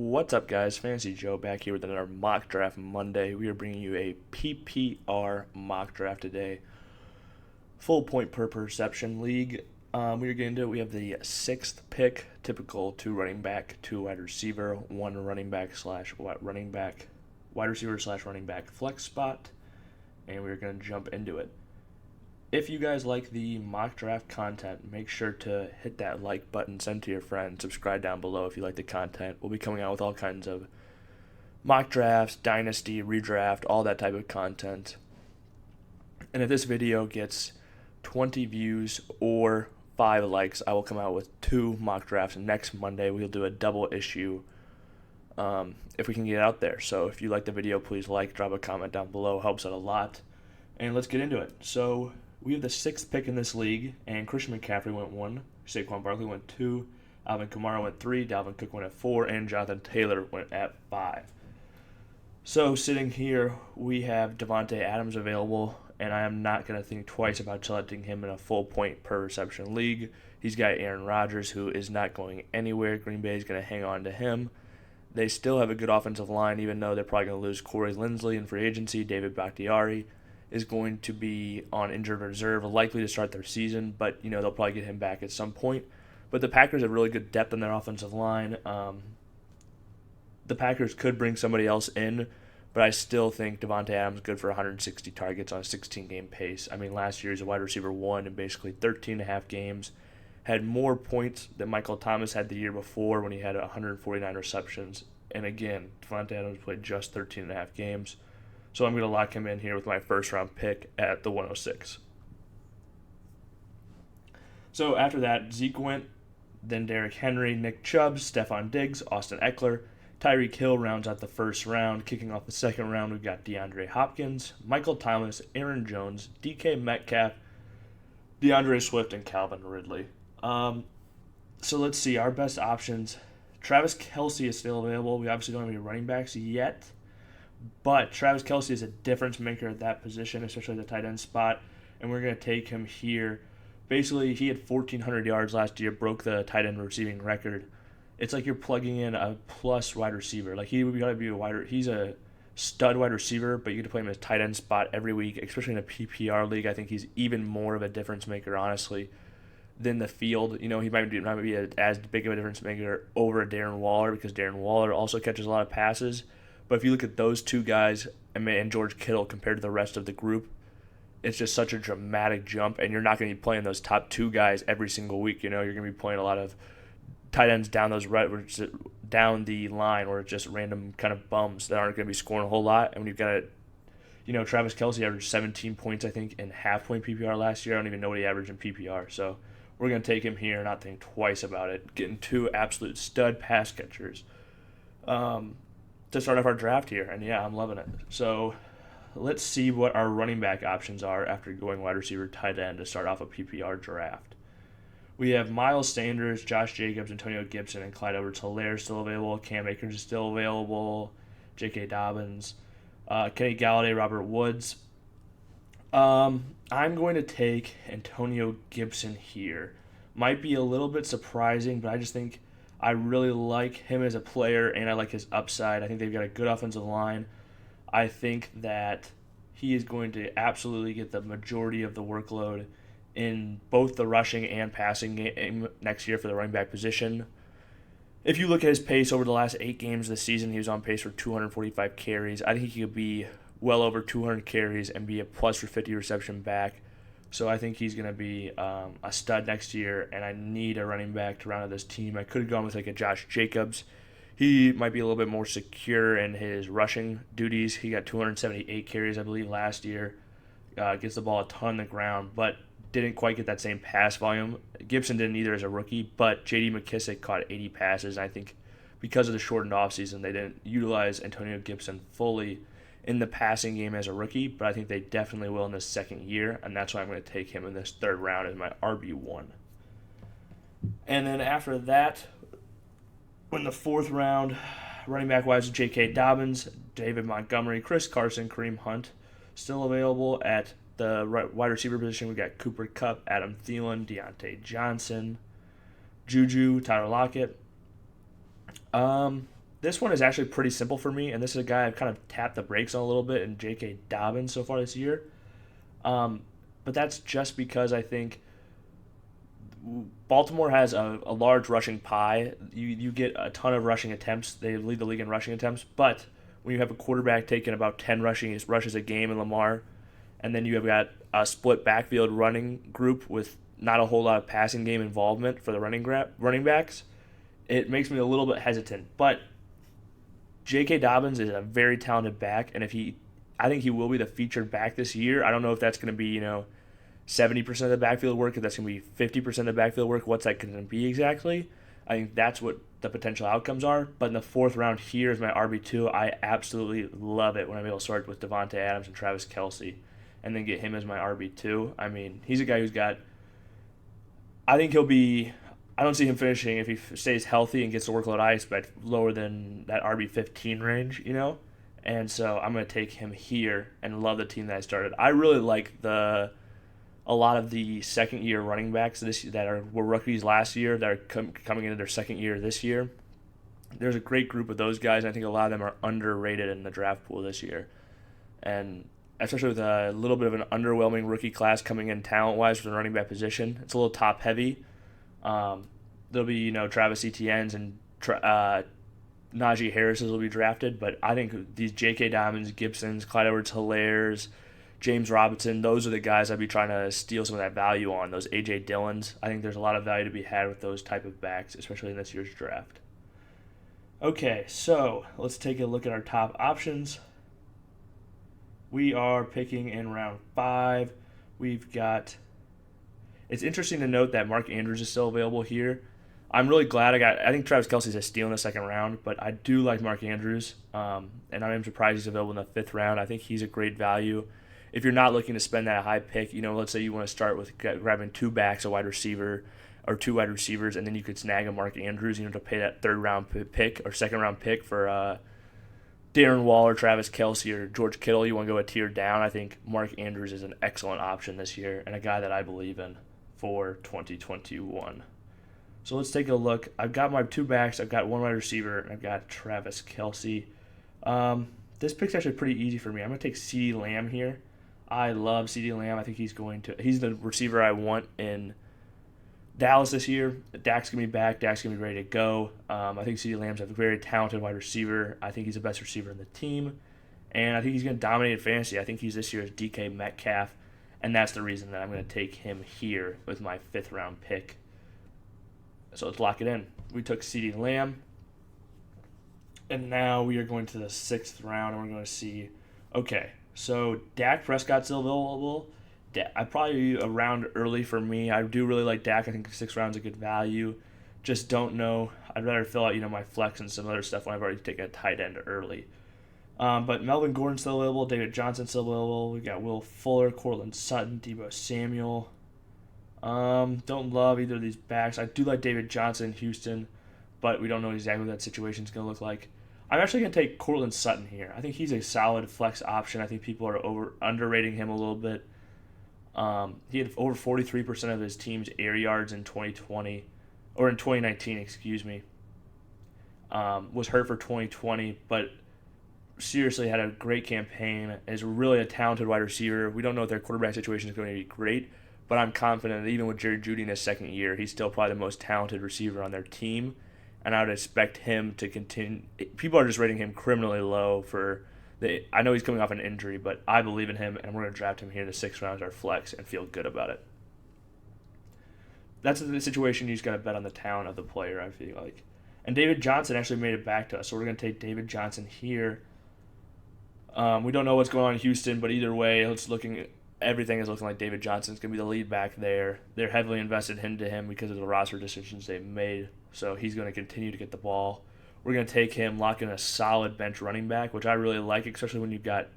What's up, guys? Fantasy Joe back here with another Mock Draft Monday. We are bringing you a PPR Mock Draft today. Full point per perception league. We are getting into it. We have the sixth pick, typical 2 running back, 2 wide receiver, 1 running back slash running back, wide receiver slash running back flex spot, and we're going to jump into it. If you guys like the mock draft content, make sure to hit that like button, send to your friends, subscribe down below if you like the content. We'll be coming out with all kinds of mock drafts, dynasty, redraft, all that type of content. And if this video gets 20 views or 5 likes, I will come out with 2 mock drafts next Monday. We'll do a double issue if we can get it out there. So if you like the video, please drop a comment down below. Helps out a lot. And let's get into it. So we have the 6th pick in this league, and Christian McCaffrey went 1, Saquon Barkely went 2, Alvin Kamara went 3, Dalvin Cook went at 4, and Jonathan Taylor went at 5. So sitting here, we have Davante Adams available, and I am not going to think twice about selecting him in a full point per reception league. He's got Aaron Rodgers, who is not going anywhere. Green Bay is going to hang on to him. They still have a good offensive line, even though they're probably going to lose Corey Linsley in free agency. David Bakhtiari is going to be on injured reserve, likely to start their season, but they'll probably get him back at some point. But the Packers have really good depth on their offensive line. The Packers could bring somebody else in, but I still think Davante Adams is good for 160 targets on a 16-game pace. I mean, last year he's a wide receiver 1 in basically 13.5 games. Had more points than Michael Thomas had the year before when he had 149 receptions. And again, Davante Adams played just 13.5 games. So I'm going to lock him in here with my first-round pick at the 106. So after that, Zeke went, then Derrick Henry, Nick Chubb, Stephon Diggs, Austin Eckler, Tyreek Hill rounds out the first round. Kicking off the second round, we've got DeAndre Hopkins, Michael Thomas, Aaron Jones, DK Metcalf, DeAndre Swift, and Calvin Ridley. So let's see, our best options. Travis Kelce is still available. We obviously don't have any running backs yet, but Travis Kelce is a difference maker at that position, especially the tight end spot, and we're going to take him here. Basically, he had 1,400 yards last year, broke the tight end receiving record. It's like you're plugging in a plus wide receiver. Like he's a stud wide receiver, but you get to play him as tight end spot every week, especially in a PPR league. I think he's even more of a difference maker, honestly, than the field. He might not be as big of a difference maker over a Darren Waller, because Darren Waller also catches a lot of passes. But if you look at those two guys and George Kittle compared to the rest of the group, it's just such a dramatic jump, and you're not going to be playing those top 2 guys every single week. You're going to be playing a lot of tight ends down the line, where it's just random kind of bums that aren't going to be scoring a whole lot. And when you've got Travis Kelce averaged 17 points, I think, in half-point PPR last year. I don't even know what he averaged in PPR. So we're going to take him here and not think twice about it. Getting 2 absolute stud pass catchers to start off our draft here. And, yeah, I'm loving it. So let's see what our running back options are after going wide receiver, tight end to start off a PPR draft. We have Miles Sanders, Josh Jacobs, Antonio Gibson, and Clyde Edwards-Helaire still available. Cam Akers is still available. J.K. Dobbins, Kenny Galladay, Robert Woods. I'm going to take Antonio Gibson here. Might be a little bit surprising, but I just think I really like him as a player, and I like his upside. I think they've got a good offensive line. I think that he is going to absolutely get the majority of the workload in both the rushing and passing game next year for the running back position. If you look at his pace over the last 8 games this season, he was on pace for 245 carries. I think he could be well over 200 carries and be a plus for 50 reception back. So I think he's going to be a stud next year, and I need a running back to round out this team. I could have gone with like a Josh Jacobs. He might be a little bit more secure in his rushing duties. He got 278 carries, I believe, last year. Gets the ball a ton on the ground, but didn't quite get that same pass volume. Gibson didn't either as a rookie, but J.D. McKissick caught 80 passes. And I think because of the shortened offseason, they didn't utilize Antonio Gibson fully in the passing game as a rookie, but I think they definitely will in this second year, and that's why I'm going to take him in this 3rd round as my RB1. And then after that, in the 4th round, running back wise, J.K. Dobbins, David Montgomery, Chris Carson, Kareem Hunt, still available at the wide receiver position. We've got Cooper Kupp, Adam Thielen, Deontay Johnson, Juju, Tyler Lockett. This one is actually pretty simple for me, and this is a guy I've kind of tapped the brakes on a little bit in J.K. Dobbins so far this year. Um, but that's just because I think Baltimore has a large rushing pie. You get a ton of rushing attempts. They lead the league in rushing attempts. But when you have a quarterback taking about 10 rushes a game in Lamar, and then you have got a split backfield running group with not a whole lot of passing game involvement for the running backs, it makes me a little bit hesitant. But J.K. Dobbins is a very talented back, and I think he will be the featured back this year. I don't know if that's going to be 70% of the backfield work, if that's going to be 50% of the backfield work. What's that going to be exactly? I think that's what the potential outcomes are. But in the fourth round here is my RB2. I absolutely love it when I'm able to start with Davante Adams and Travis Kelce and then get him as my RB2. I mean, he's a guy who's got – I don't see him finishing, if he stays healthy and gets the workload I expect, lower than that RB15 range, And so I'm going to take him here and love the team that I started. I really like a lot of the second-year running backs were rookies last year that are coming into their second year this year. There's a great group of those guys, and I think a lot of them are underrated in the draft pool this year. And especially with a little bit of an underwhelming rookie class coming in talent-wise for the running back position, it's a little top-heavy. There'll be, Travis Etienne's and Najee Harris's will be drafted, but I think these J.K. Dobbins, Gibsons, Clyde Edwards-Hilaire's, James Robinson, those are the guys I'd be trying to steal some of that value on, those A.J. Dillons. I think there's a lot of value to be had with those type of backs, especially in this year's draft. Okay, so let's take a look at our top options. We are picking in round 5. We've got... It's interesting to note that Mark Andrews is still available here. I'm really glad I think Travis Kelce's a steal in the second round, but I do like Mark Andrews, and I am surprised he's available in the 5th round. I think he's a great value. If you're not looking to spend that high pick, let's say you want to start with grabbing 2 backs, a wide receiver, or 2 wide receivers, and then you could snag a Mark Andrews, to pay that 3rd round pick or 2nd round pick for Darren Waller, Travis Kelce, or George Kittle. You want to go a tier down. I think Mark Andrews is an excellent option this year and a guy that I believe in for 2021. So let's take a look. I've got my 2 backs. I've got 1 wide receiver, and I've got Travis Kelce. This pick's actually pretty easy for me. I'm going to take CeeDee Lamb here. I love CeeDee Lamb. I think he's the receiver I want in Dallas this year. Dak's going to be back. Dak's going to be ready to go. I think CeeDee Lamb's a very talented wide receiver. I think he's the best receiver in the team, and I think he's going to dominate in fantasy. I think he's this year's DK Metcalf, and that's the reason that I'm going to take him here with my 5th round pick. So let's lock it in. We took CeeDee Lamb. And now we are going to the 6th round, and we're going to see, okay, so Dak Prescott's still available. Probably a round early for me. I do really like Dak. I think 6th round's a good value. Just don't know. I'd rather fill out, my flex and some other stuff when I've already taken a tight end early. But Melvin Gordon's still available. David Johnson's still available. We got Will Fuller, Courtland Sutton, Deebo Samuel. Don't love either of these backs. I do like David Johnson in Houston, but we don't know exactly what that situation's going to look like. I'm actually going to take Courtland Sutton here. I think he's a solid flex option. I think people are underrating him a little bit. He had over 43% of his team's air yards in 2020, or in 2019, excuse me. Was hurt for 2020, but seriously had a great campaign. Is really a talented wide receiver. We don't know if their quarterback situation is going to be great, but I'm confident that even with Jerry Jeudy in his 2nd year, he's still probably the most talented receiver on their team, and I would expect him to continue. People are just rating him criminally low I know he's coming off an injury, but I believe in him, and we're going to draft him here in the 6th round as our flex and feel good about it. That's the situation you just got to bet on the talent of the player, I feel like. And David Johnson actually made it back to us, so we're going to take David Johnson here. We don't know what's going on in Houston, but either way, everything is looking like David Johnson's going to be the lead back there. They're heavily invested into him because of the roster decisions they've made, so he's going to continue to get the ball. We're going to take him, lock in a solid bench running back, which I really like, especially when you've got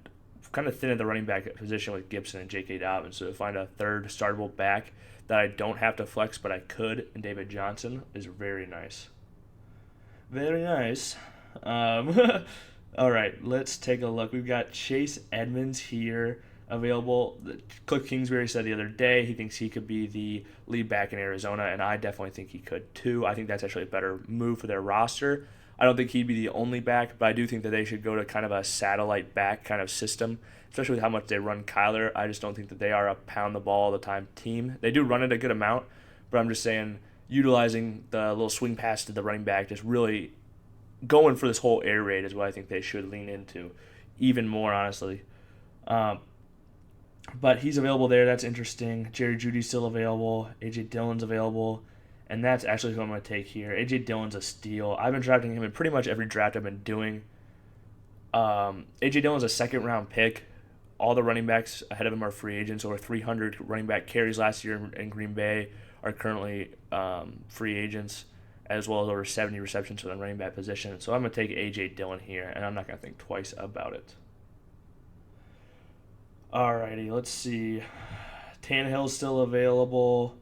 kind of thin at the running back position with Gibson and J.K. Dobbins. So to find a 3rd startable back that I don't have to flex, but I could, in David Johnson, is very nice. Very nice. All right, let's take a look. We've got Chase Edmonds here available. Cliff Kingsbury said the other day he thinks he could be the lead back in Arizona, and I definitely think he could too. I think that's actually a better move for their roster. I don't think he'd be the only back, but I do think that they should go to kind of a satellite back kind of system, especially with how much they run Kyler. I just don't think that they are a pound the ball all the time team. They do run it a good amount, but I'm just saying utilizing the little swing pass to the running back, just really going for this whole air raid is what I think they should lean into even more, honestly. But he's available there. That's interesting. Jerry Jeudy's still available. A.J. Dillon's available. And that's actually who I'm going to take here. A.J. Dillon's a steal. I've been drafting him in pretty much every draft I've been doing. A.J. Dillon's a second-round pick. All the running backs ahead of him are free agents. Over 300 running back carries last year in Green Bay are currently free agents, as well as over 70 receptions for the running back position. So I'm going to take A.J. Dillon here, and I'm not going to think twice about it. Alrighty, let's see. Tannehill's still available.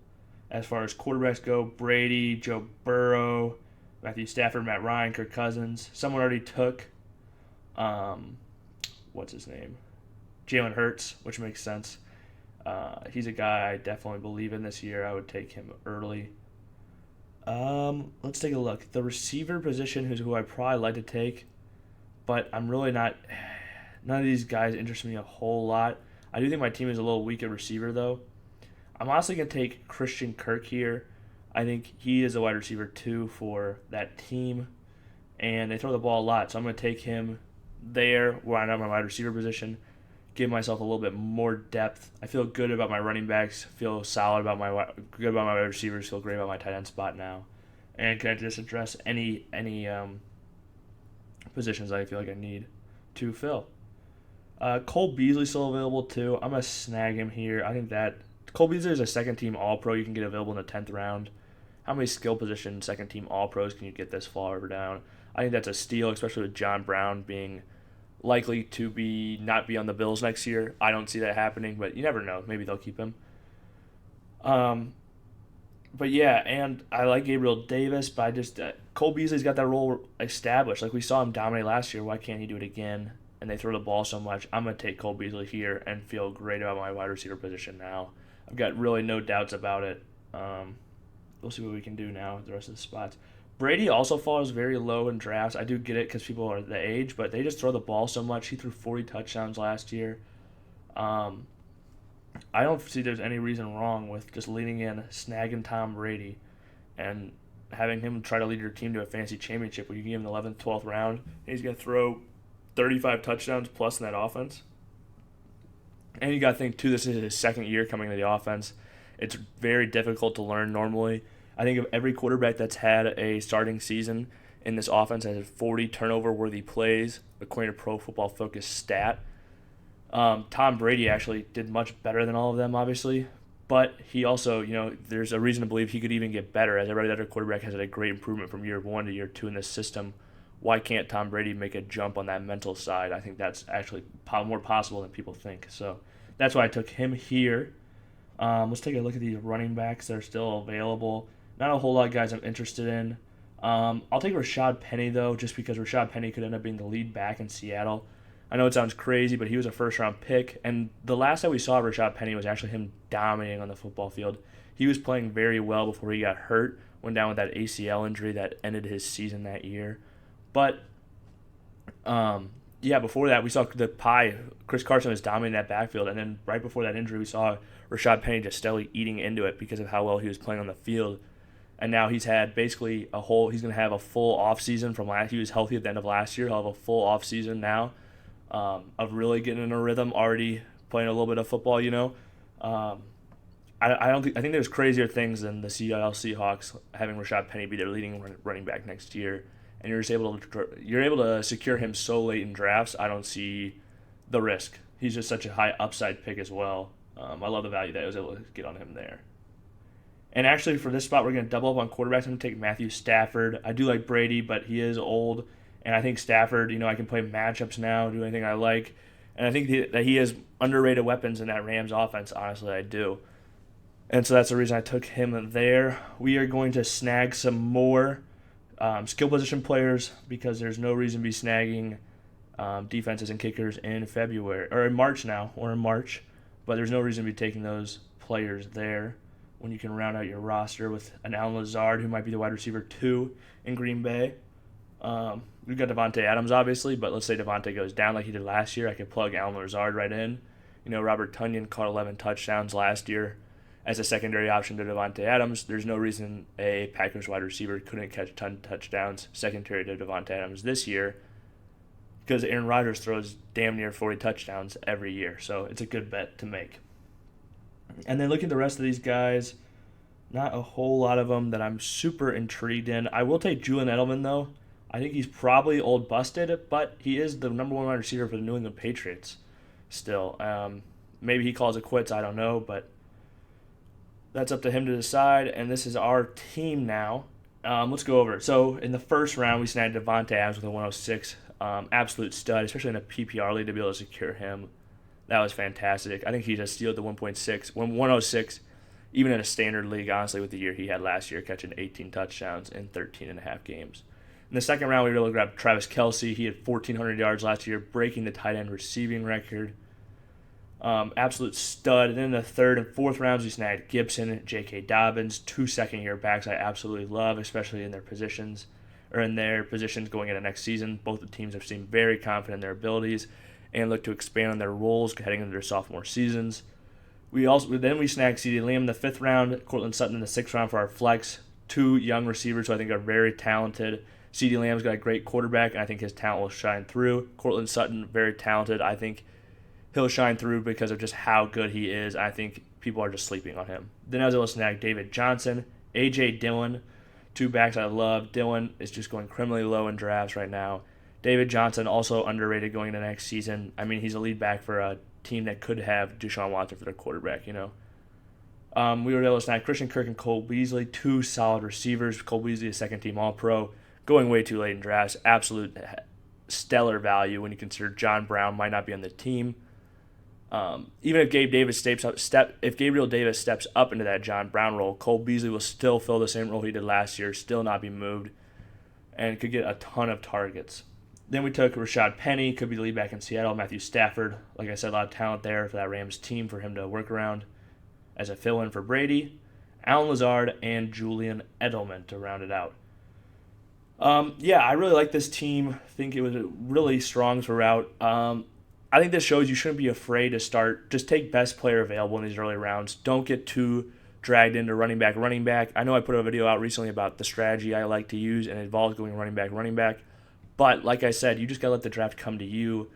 As far as quarterbacks go, Brady, Joe Burrow, Matthew Stafford, Matt Ryan, Kirk Cousins. Someone already took, what's his name? Jalen Hurts, which makes sense. He's a guy I definitely believe in this year. I would take him early. Let's take a look. The receiver position is who I probably like to take, but I'm really not. None of these guys interest me a whole lot. I do think my team is a little weak at receiver, though. I'm honestly going to take Christian Kirk here. I think he is a wide receiver, too, for that team, and they throw the ball a lot, so I'm going to take him there where I know my wide receiver position, give myself a little bit more depth. I feel good about my running backs, feel solid about my wide receivers, feel great about my tight end spot now. And can I just address any positions I feel like I need to fill? Cole Beasley still available too. I'm going to snag him here. I think that Cole Beasley is a second-team All-Pro you can get available in the 10th round. How many skill position second-team All-Pros can you get this far down? I think that's a steal, especially with John Brown being likely to not be on the Bills next year. I don't see that happening, but you never know. Maybe they'll keep him. But yeah, and I like Gabriel Davis, but I just Cole Beasley's got that role established. Like we saw him dominate last year. Why can't he do it again? And they throw the ball so much. I'm going to take Cole Beasley here and feel great about my wide receiver position now. I've got really no doubts about it. We'll see what we can do now with the rest of the spots. Brady also falls very low in drafts. I do get it because people are the age, but they just throw the ball so much. He threw 40 touchdowns last year. I don't see there's any reason wrong with just leaning in, snagging Tom Brady, and having him try to lead your team to a fantasy championship where you give him the 11th, 12th round, and he's going to throw 35 touchdowns plus in that offense. And you got to think, too, this is his second year coming to the offense. It's very difficult to learn normally. I think of every quarterback that's had a starting season in this offense has 40 turnover-worthy plays, according to Pro Football Focus stat. Tom Brady actually did much better than all of them, obviously. But he also, there's a reason to believe he could even get better, as every other quarterback has had a great improvement from year 1 to year 2 in this system. Why can't Tom Brady make a jump on that mental side? I think that's actually more possible than people think. So that's why I took him here. Let's take a look at these running backs that are still available. Not a whole lot of guys I'm interested in. I'll take Rashaad Penny, though, just because Rashaad Penny could end up being the lead back in Seattle. I know it sounds crazy, but he was a first-round pick. And the last time we saw Rashaad Penny was actually him dominating on the football field. He was playing very well before he got hurt, went down with that ACL injury that ended his season that year. But, before that, we saw the pie. Chris Carson was dominating that backfield, and then right before that injury, we saw Rashaad Penny just steadily eating into it because of how well he was playing on the field. And now he's had basically he's going to have a full offseason from last. He was healthy at the end of last year. He'll have a full offseason now of really getting in a rhythm, already playing a little bit of football, I think there's crazier things than the Seattle Seahawks having Rashaad Penny be their leading running back next year. And you're able to secure him so late in drafts. I don't see the risk. He's just such a high upside pick as well. I love the value that I was able to get on him there. And actually, for this spot, we're going to double up on quarterbacks. I'm going to take Matthew Stafford. I do like Brady, but he is old. And I think Stafford, I can play matchups now, do anything I like. And I think that he has underrated weapons in that Rams offense. Honestly, I do. And so that's the reason I took him there. We are going to snag some more skill position players because there's no reason to be snagging defenses and kickers in February or in March now. We're in March, but there's no reason to be taking those players there when you can round out your roster with an Allen Lazard who might be the wide receiver 2 in Green Bay. We've got Davante Adams, obviously, but let's say Davante goes down like he did last year. I could plug Allen Lazard right in. Robert Tonyan caught 11 touchdowns last year as a secondary option to Davante Adams. There's no reason a Packers wide receiver couldn't catch a ton of touchdowns secondary to Davante Adams this year, because Aaron Rodgers throws damn near 40 touchdowns every year. So it's a good bet to make. And then looking at the rest of these guys, not a whole lot of them that I'm super intrigued in. I will take Julian Edelman, though. I think he's probably old busted, but he is the number one wide receiver for the New England Patriots still. Maybe he calls it quits, I don't know, but that's up to him to decide. And this is our team now. Let's go over it. So in the first round, we snagged Davante Adams with a 106. Absolute stud, especially in a PPR league, to be able to secure him. That was fantastic. I think he just stealed the 106, even in a standard league, honestly, with the year he had last year, catching 18 touchdowns in 13.5 games. In the second round, we were able to grab Travis Kelce. He had 1,400 yards last year, breaking the tight end receiving record. Absolute stud. And then in the third and fourth rounds, we snagged Gibson, J.K. Dobbins, 2 second-year backs I absolutely love, especially in their positions going into next season. Both the teams have seemed very confident in their abilities and look to expand on their roles heading into their sophomore seasons. We snagged Dillion in the fifth round, Courtland Sutton in the sixth round for our flex. 2 young receivers who I think are very talented. CeeDee Lamb's got a great quarterback, and I think his talent will shine through. Courtland Sutton, very talented. I think he'll shine through because of just how good he is. I think people are just sleeping on him. Then I was able to snag David Johnson, A.J. Dillon, 2 backs I love. Dillon is just going criminally low in drafts right now. David Johnson, also underrated going into next season. I mean, he's a lead back for a team that could have Deshaun Watson for their quarterback, We were able to snag Christian Kirk and Cole Beasley, 2 solid receivers. Cole Beasley, a second-team All-Pro, going way too late in drafts. Absolute stellar value when you consider John Brown might not be on the team. Even if Gabriel Davis steps up into that John Brown role, Cole Beasley will still fill the same role he did last year, still not be moved, and could get a ton of targets. Then we took Rashaad Penny, could be the lead back in Seattle. Matthew Stafford, like I said, a lot of talent there for that Rams team for him to work around as a fill-in for Brady. Allen Lazard and Julian Edelman to round it out. I really like this team. I think it was really strong throughout. I think this shows you shouldn't be afraid to start. Just take best player available in these early rounds. Don't get too dragged into running back. I know I put a video out recently about the strategy I like to use, and it involves going running back. But like I said, you just got to let the draft come to you.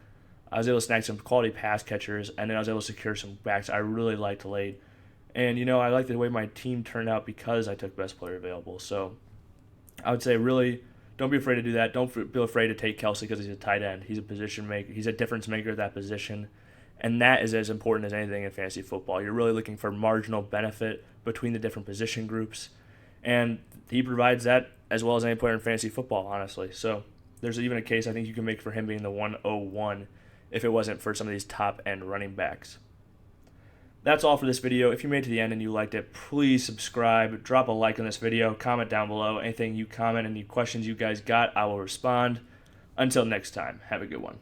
I was able to snag some quality pass catchers, and then I was able to secure some backs I really liked late. And, I like the way my team turned out because I took best player available. So I would say really don't be afraid to do that. Don't be afraid to take Kelce because he's a tight end. He's a position maker. He's a difference maker at that position. And that is as important as anything in fantasy football. You're really looking for marginal benefit between the different position groups. And he provides that as well as any player in fantasy football, honestly. So there's even a case I think you can make for him being the 101 if it wasn't for some of these top-end running backs. That's all for this video. If you made it to the end and you liked it, please subscribe, drop a like on this video, comment down below. Anything you comment, any questions you guys got, I will respond. Until next time, have a good one.